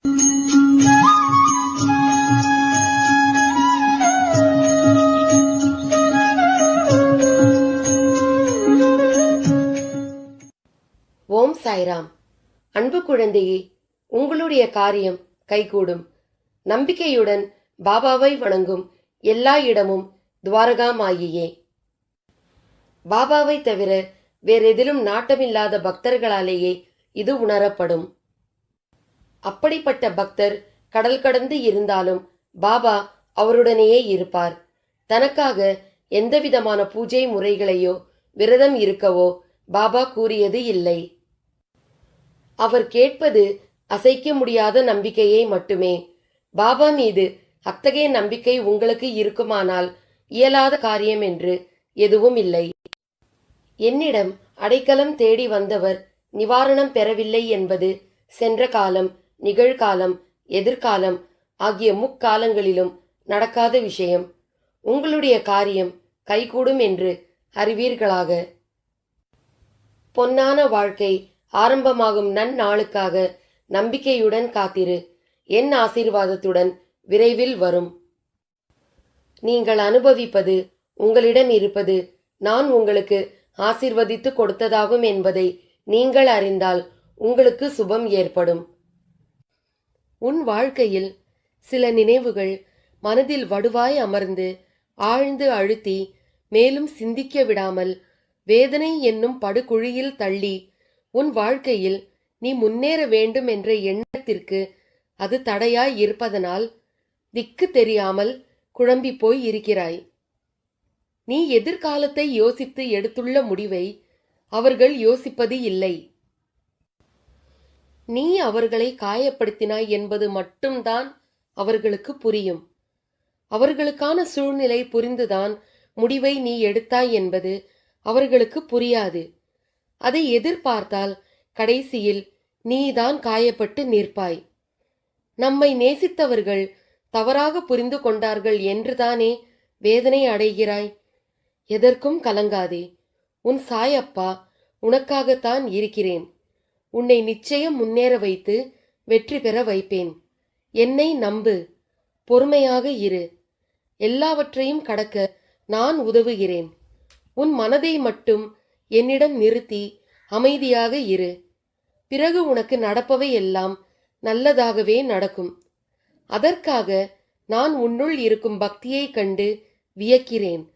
ஓம் சாய்ராம். அன்பு குழந்தையே, உங்களுடைய காரியம் கைகூடும். நம்பிக்கையுடன் பாபாவை வணங்கும் எல்லா இடமும் துவாரகாமாயியே. பாபாவை தவிர வேறெதிலும் நாட்டமில்லாத பக்தர்களாலேயே இது உணரப்படும். அப்படிப்பட்ட பக்தர் கடல் கடந்து இருந்தாலும் பாபா அவருடனேயே இருப்பார். தனக்காக எந்தவிதமான பூஜை முறைகளையோ விரதம் இருக்கவோ பாபா கூறியது இல்லை. அவர் கேட்பது அசைக்க முடியாத நம்பிக்கையை மட்டுமே. பாபா மீது அத்தகைய நம்பிக்கை உங்களுக்கு இருக்குமானால் இயலாத காரியம் என்று எதுவும் இல்லை. என்னிடம் அடைக்கலம் தேடி வந்தவர் நிவாரணம் பெறவில்லை என்பது சென்ற காலம், நிகழ்காலம், எதிர்காலம் ஆகிய முக்காலங்களிலும் நடக்காத விஷயம். உங்களுடைய காரியம் கைகூடும் என்று அறிவீர்களாக. பொன்னான வாழ்க்கை ஆரம்பமாகும் நன்னாளுக்காக நம்பிக்கையுடன் காத்திரு. என் ஆசீர்வாதத்துடன் விரைவில் வரும். நீங்கள் அனுபவிப்பது, உங்களிடம் இருப்பது நான் உங்களுக்கு ஆசீர்வதித்து கொடுத்ததாகும் என்பதை நீங்கள் அறிந்தால் உங்களுக்கு சுபம் ஏற்படும். உன் வாழ்க்கையில் சில நினைவுகள் மனதில் வடுவாய் அமர்ந்து ஆழ்ந்து அழுத்தி மேலும் சிந்திக்க விடாமல் வேதனை என்னும் படுகுழியில் தள்ளி உன் வாழ்க்கையில் நீ முன்னேற வேண்டும் என்ற எண்ணத்திற்கு அது தடையாய் இருப்பதனால் திக்கு தெரியாமல் குழம்பி போய் இருக்கிறாய். நீ எதிர்காலத்தை யோசித்து எடுத்துள்ள முடிவை அவர்கள் யோசிப்பது இல்லை. நீ அவர்களை காயப்படுத்தினாய் என்பது மட்டும்தான் அவர்களுக்கு புரியும். அவர்களுக்கான சூழ்நிலை புரிந்துதான் முடிவை நீ எடுத்தாய் என்பது அவர்களுக்கு புரியாது. அதை எதிர்பார்த்தால் கடைசியில் நீதான் காயப்பட்டு நிற்பாய். நம்மை நேசித்தவர்கள் தவறாக புரிந்து கொண்டார்கள் என்றுதானே வேதனை அடைகிறாய். எதற்கும் கலங்காதே. உன் சாயப்பா உனக்காகத்தான் இருக்கிறேன். உன்னை நிச்சயம் முன்னேற வைத்து வெற்றி பெற வைப்பேன். என்னை நம்பு. பொறுமையாக இரு. எல்லாவற்றையும் கடக்க நான் உதவுகிறேன். உன் மனதை மட்டும் என்னிடம் நிறுத்தி அமைதியாக இரு. பிறகு உனக்கு நடப்பவை எல்லாம் நல்லதாகவே நடக்கும். அதற்காக நான் உன்னுள் இருக்கும் பக்தியை கண்டு வியக்கிறேன்.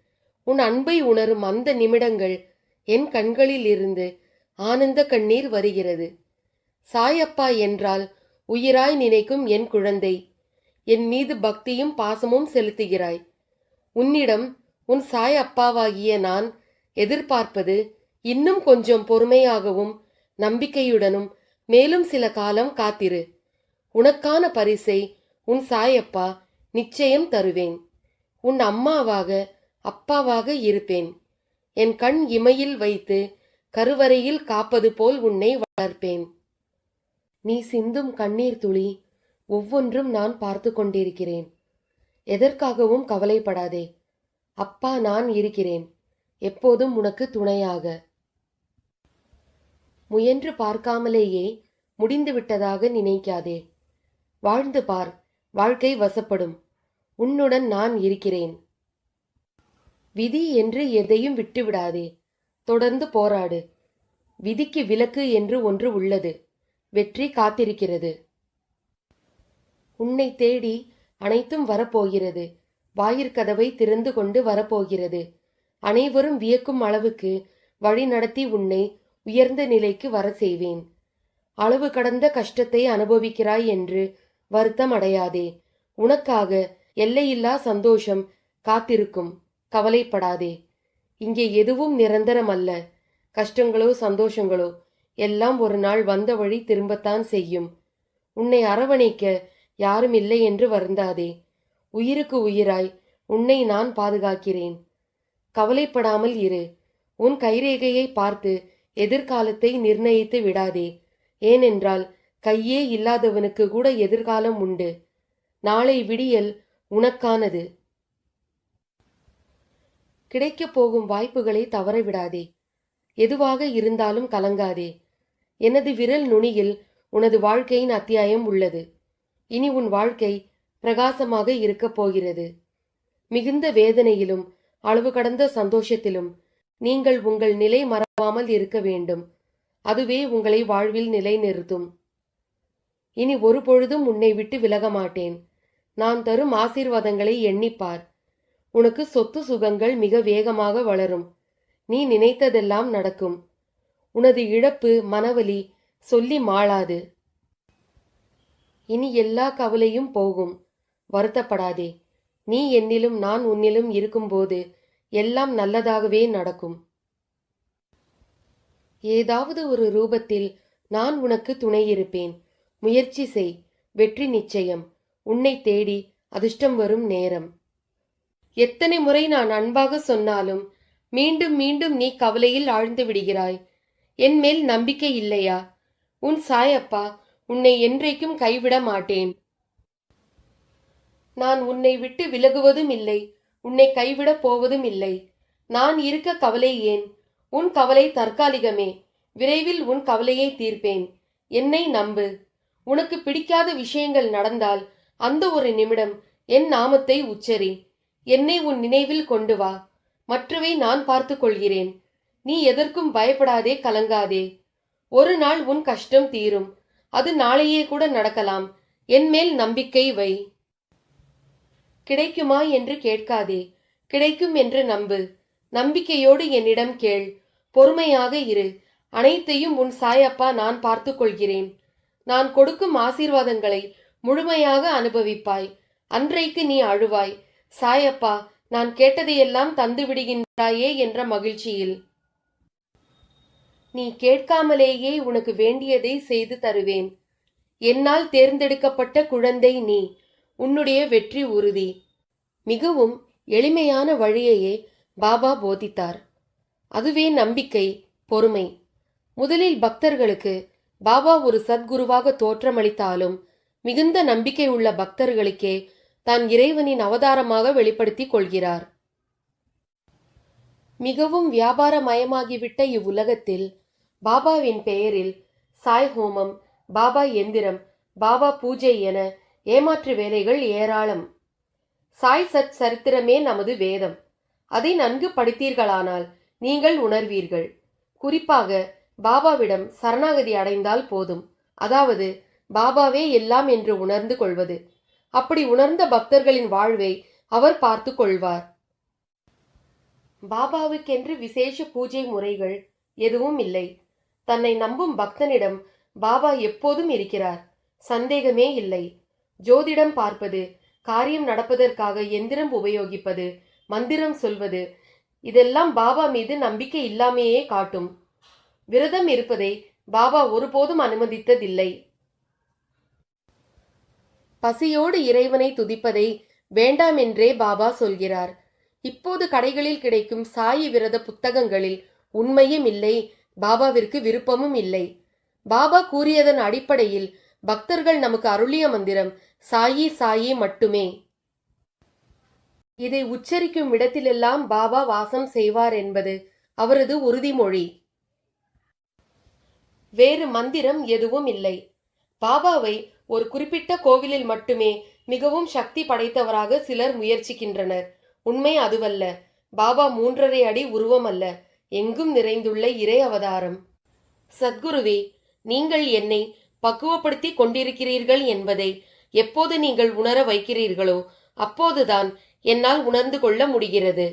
உன் அன்பை உணரும் அந்த நிமிடங்கள் என் கண்களில் இருந்து ஆனந்த கண்ணீர் வருகிறது. சாயப்பா என்றால் உயிராய் நினைக்கும் என் குழந்தை, என் மீது பக்தியும் பாசமும் செலுத்துகிறாய். உன்னிடம் உன் சாயப்பாவாகிய நான் எதிர்பார்ப்பது இன்னும் கொஞ்சம் பொறுமையாகவும் நம்பிக்கையுடனும் மேலும் சில காலம் காத்திரு. உனக்கான பரிசை உன் சாயப்பா நிச்சயம் தருவேன். உன் அம்மாவாக அப்பாவாக இருப்பேன். என் கண் இமையில் வைத்து கருவறையில் காப்பது போல் உன்னை வளர்ப்பேன். நீ சிந்தும் கண்ணீர் துளி ஒவ்வொன்றும் நான் பார்த்து கொண்டிருக்கிறேன். எதற்காகவும் கவலைப்படாதே. அப்பா நான் இருக்கிறேன், எப்போதும் உனக்கு துணையாக. முயன்று பார்க்காமலேயே முடிந்துவிட்டதாக நினைக்காதே. வாழ்ந்து பார், வாழ்க்கை வசப்படும். உன்னுடன் நான் இருக்கிறேன். விதி என்று எதையும் விட்டுவிடாதே. தொடர்ந்து போராடு. விதிக்கு விலக்கு என்று ஒன்று உள்ளது. வெற்றி காத்திருக்கிறது. உன்னை தேடி அனைத்தும் வரப்போகிறது. வாயிற்கதவை திறந்து கொண்டு வரப்போகிறது. அனைவரும் வியக்கும் அளவுக்கு வழி நடத்தி உன்னை உயர்ந்த நிலைக்கு வர செய்வேன். அளவு கடந்த கஷ்டத்தை அனுபவிக்கிறாய் என்று வருத்தம் அடையாதே. உனக்காக எல்லையில்லா சந்தோஷம் காத்திருக்கும். கவலைப்படாதே. இங்கே எதுவும் நிரந்தரம் அல்ல. கஷ்டங்களோ சந்தோஷங்களோ எல்லாம் ஒரு நாள் வந்த வழி திரும்பத்தான் செய்யும். உன்னை அரவணைக்க யாரும் இல்லை என்று வருந்தாதே. உயிருக்கு உயிராய் உன்னை நான் பாதுகாக்கிறேன். கவலைப்படாமல் இரு. உன் கைரேகையை பார்த்து எதிர்காலத்தை நிர்ணயித்து விடாதே. ஏனென்றால் கையே இல்லாதவனுக்கு கூட எதிர்காலம் உண்டு. நாளை விடியல் உனக்கானது. கிடைக்கப் போகும் வாய்ப்புகளை தவறவிடாதே. எதுவாக இருந்தாலும் கலங்காதே. எனது விரல் நுனியில் உனது வாழ்க்கையின் அத்தியாயம் உள்ளது. இனி உன் வாழ்க்கை பிரகாசமாக இருக்கப் போகிறது. மிகுந்த வேதனையிலும் அளவு கடந்த சந்தோஷத்திலும் நீங்கள் உங்கள் நிலை மறவாமல் இருக்க வேண்டும். அதுவே உங்களை வாழ்வில் நிலைநிறுத்தும். இனி ஒரு பொழுதும் உன்னை விட்டு விலக மாட்டேன். நான் தரும் ஆசீர்வாதங்களை எண்ணிப்பார். உனக்கு சொத்து சுகங்கள் மிக வேகமாக வளரும். நீ நினைத்ததெல்லாம் நடக்கும். உனது இழப்பு மனவலி சொல்லி மாளாது. இனி எல்லா கவலையும் போகும். வருத்தப்படாதே. நீ என்னிலும் நான் உன்னிலும் இருக்கும்போது எல்லாம் நல்லதாகவே நடக்கும். ஏதாவது ஒரு ரூபத்தில் நான் உனக்கு துணையிருப்பேன். முயற்சி செய். வெற்றி நிச்சயம். உன்னை தேடி அதிர்ஷ்டம் வரும் நேரம். எத்தனை முறை நான் அன்பாக சொன்னாலும் மீண்டும் மீண்டும் நீ கவலையில் ஆழ்ந்து விடுகிறாய். என் மேல் நம்பிக்கை இல்லையா? உன் சாயப்பா உன்னை என்றைக்கும் கைவிட மாட்டேன். நான் உன்னை விட்டு விலகுவதும் இல்லை, உன்னை கைவிடப் போவதும் இல்லை. நான் இருக்க கவலை ஏன்? உன் கவலை தற்காலிகமே. விரைவில் உன் கவலையை தீர்ப்பேன். என்னை நம்பு. உனக்கு பிடிக்காத விஷயங்கள் நடந்தால் அந்த ஒரு நிமிடம் என் நாமத்தை உச்சரி. என்னை உன் நினைவில் கொண்டு வா. மற்றவை நான் பார்த்து கொள்கிறேன். நீ எதற்கும் பயப்படாதே, கலங்காதே. ஒரு நாள் உன் கஷ்டம் தீரும். அது நாளையே கூட நடக்கலாம். என் மேல் நம்பிக்கை வை. கிடைக்குமா என்று கேட்காதே. கிடைக்கும் என்று நம்பு. நம்பிக்கையோடு என்னிடம் கேள். பொறுமையாக இரு. அனைத்தையும் உன் சாயப்பா நான் பார்த்து கொள்கிறேன். நான் கொடுக்கும் ஆசீர்வாதங்களை முழுமையாக அனுபவிப்பாய். அன்றைக்கு நீ அழுவாய், சாயப்பா நான் கேட்டதையெல்லாம் தந்து விடுகின்றாயே என்ற மகிழ்ச்சியில். நீ கேட்காமலேயே உனக்கு வேண்டியதை செய்து தருவேன். என்னால் தேர்ந்தெடுக்கப்பட்ட குழந்தை நீ. உன்னுடைய வெற்றி உறுதி. மிகவும் எளிமையான வழியையே பாபா போதித்தார். அதுவே நம்பிக்கை, பொறுமை. முதலில் பக்தர்களுக்கு பாபா ஒரு சத்குருவாக தோற்றமளித்தாலும் மிகுந்த நம்பிக்கை உள்ள பக்தர்களுக்கே தான் இறைவனின் அவதாரமாக வெளிப்படுத்திக் கொள்கிறார். மிகவும் வியாபாரமயமாகிவிட்ட இவ்வுலகத்தில் பாபாவின் பெயரில் சாய் ஹோமம், பாபா எந்திரம், பாபா பூஜை என ஏமாற்று வேலைகள் ஏராளம். சாய் சத் சரித்திரமே நமது வேதம். அதை நன்கு படித்தீர்களானால் நீங்கள் உணர்வீர்கள். குறிப்பாக பாபாவிடம் சரணாகதி அடைந்தால் போதும். அதாவது பாபாவே எல்லாம் என்று உணர்ந்து கொள்வது. அப்படி உணர்ந்த பக்தர்களின் வாழ்வை அவர் பார்த்து கொள்வார். பாபாவுக்கென்று விசேஷ பூஜை முறைகள் எதுவும் இல்லை. தன்னை நம்பும் பக்தனிடம் பாபா எப்போதும் இருக்கிறார். சந்தேகமே இல்லை. ஜோதிடம் பார்ப்பது, காரியம் நடப்பதற்காக எந்திரம் உபயோகிப்பது, மந்திரம் சொல்வது, இதெல்லாம் பாபா மீது நம்பிக்கை இல்லாமையே காட்டும். விரதம் இருப்பதை பாபா ஒருபோதும் அனுமதித்ததில்லை. பசியோடு இறைவனை துதிப்பதை வேண்டாம் என்றே பாபா சொல்கிறார். இப்போது கடைகளில் கிடைக்கும் சாயி விரத புத்தகங்களில் உண்மையும் இல்லை, பாபாவிற்கு விருப்பமும் இல்லை. பாபா கூறியதன் அடிப்படையில் பக்தர்கள் நமக்கு அருளிய மந்திரம் சாயி சாயி மட்டுமே. இதை உச்சரிக்கும் இடத்திலெல்லாம் பாபா வாசம் செய்வார் என்பது அவரது உறுதிமொழி. வேறு மந்திரம் எதுவும் இல்லை. பாபாவை ஒரு குறிப்பிட்ட கோவிலில் மட்டுமே மிகவும் சக்தி படைத்தவராக சிலர் முயற்சிக்கின்றனர். உண்மை அதுவல்ல. பாபா 3.5 அடி உருவம் அல்ல, எங்கும் நிறைந்துள்ள இறை அவதாரம். சத்குருவே, நீங்கள் என்னை பக்குவப்படுத்தி கொண்டிருக்கிறீர்கள் என்பதை எப்போது நீங்கள் உணர வைக்கிறீர்களோ அப்போதுதான் என்னால் உணர்ந்து கொள்ள முடிகிறது.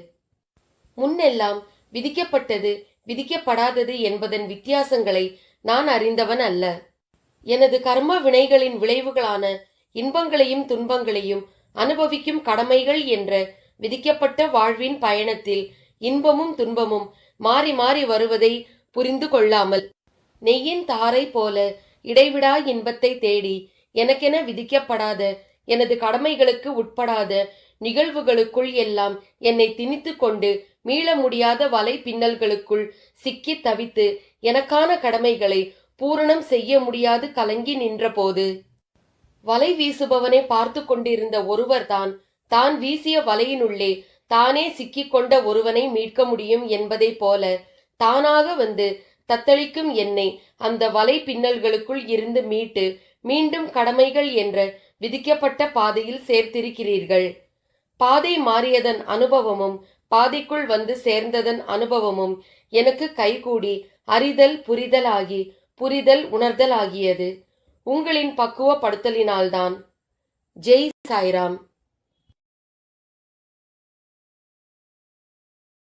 முன்னெல்லாம் விதிக்கப்பட்டது விதிக்கப்படாதது என்பதன் வித்தியாசங்களை நான் அறிந்தவன் அல்ல. எனது கர்ம வினைகளின் விளைவுகளான இன்பங்களையும் துன்பங்களையும் அனுபவிக்கும் கடமைகள் என்ற விதிக்கப்பட்ட வாழ்வின் பயணத்தில் இன்பமும் துன்பமும் மாறி மாறி வருவதை புரிந்து கொள்ளாமல் நெய்யின் தாரை போல இடைவிடா இன்பத்தை தேடி எனக்கென விதிக்கப்படாத எனது கடமைகளுக்கு உட்படாத நிகழ்வுகளுக்குள் எல்லாம் என்னை திணித்து கொண்டு மீள முடியாத வலை பின்னல்களுக்குள் சிக்கி தவித்து எனக்கான கடமைகளை பூரணம் செய்ய முடியாது கலங்கி நின்றபோது வலை வீசுபவனை பார்த்து கொண்டிருந்த ஒருவர் தான் வீசிய வலையினுள்ளே தானே சிக்கிக்கொண்ட ஒருவனை மீட்க முடியும் என்பதை போல தானாக வந்து தத்தளிக்கும் என்னை அந்த வலை பின்னல்களுக்குள் இருந்து மீட்டு மீண்டும் கடமைகள் என்ற விதிக்கப்பட்ட பாதையில் சேர்த்திருக்கிறீர்கள். பாதை மாறியதன் அனுபவமும் பாதைக்குள் வந்து சேர்ந்ததன் அனுபவமும் எனக்கு கைகூடி அறிதல் புரிதலாகி புரிதல் உணர்தல் ஆகியது. உங்களின் பக்குவப்படுத்தலினால்தான். ஜெய் சாய்ராம்.